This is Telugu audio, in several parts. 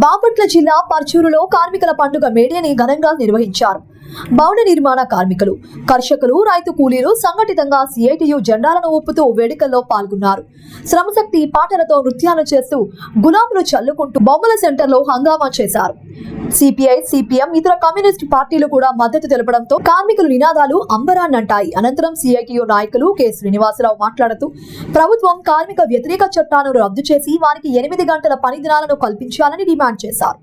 బాపట్ల జిల్లా పర్చూరులో కార్మికుల పండుగ మేడేని ఘనంగా నిర్వహించారు. భవన నిర్మాణ కార్మికులు, కర్షకులు, రైతు కూలీలు సంఘటితంగా సిఐటియు జెండాలను ఊపుతూ వేడుకల్లో పాల్గొన్నారు. శ్రమశక్తి పాటలతో నృత్యాలు చేస్తూ గులాబులు చల్లుకుంటూ బొమ్మల సెంటర్లో హంగామా చేశారు. సిపిఐ, సిపిఎం, ఇతర కమ్యూనిస్ట్ పార్టీలు కూడా మద్దతు తెలపడంతో కార్మికులు నినాదాలు అంబరాన్నంటాయి. అనంతరం సిఐటియు నాయకులు కె శ్రీనివాసరావు మాట్లాడుతూ ప్రభుత్వం కార్మిక వ్యతిరేక చట్టాలను రద్దు చేసి వారికి 8 గంటల పని దినాలను కల్పించాలని డిమాండ్ చేశారు.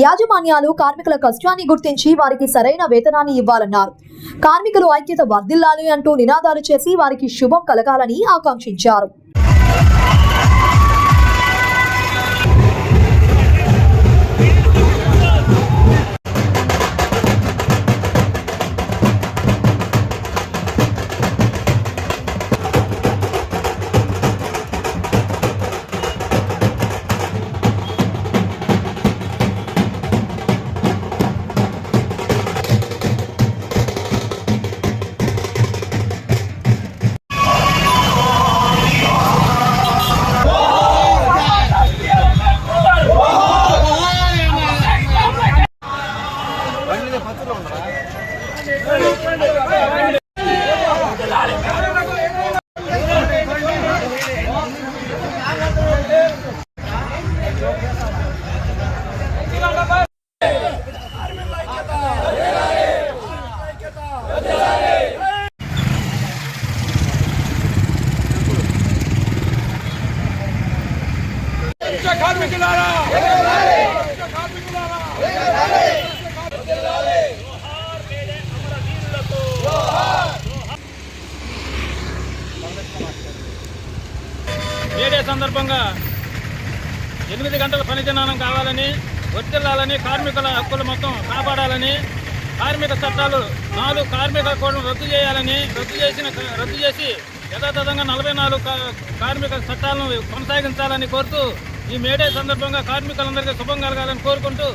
యాజమాన్యాలు కార్మికుల కష్టాన్ని గుర్తించి వారికి సరైన వేతనాన్ని ఇవ్వాలన్నారు. కార్మికులు ఐక్యత వర్ధిల్లాలి అంటూ నినాదాలు చేసి వారికి శుభం కలగాలని ఆకాంక్షించారు. మేడే సందర్భంగా 8 గంటల పని దినానం కావాలని, వర్తిల్లాలని, కార్మికుల హక్కులు మొత్తం కాపాడాలని, కార్మిక చట్టాలు 4 కార్మిక కోడ్లను రద్దు చేసి యథాతథంగా 44 కార్మిక చట్టాలను కొనసాగించాలని కోరుతూ ఈ మేడే సందర్భంగా కార్మికులందరికీ శుభం కలగాలని కోరుకుంటూ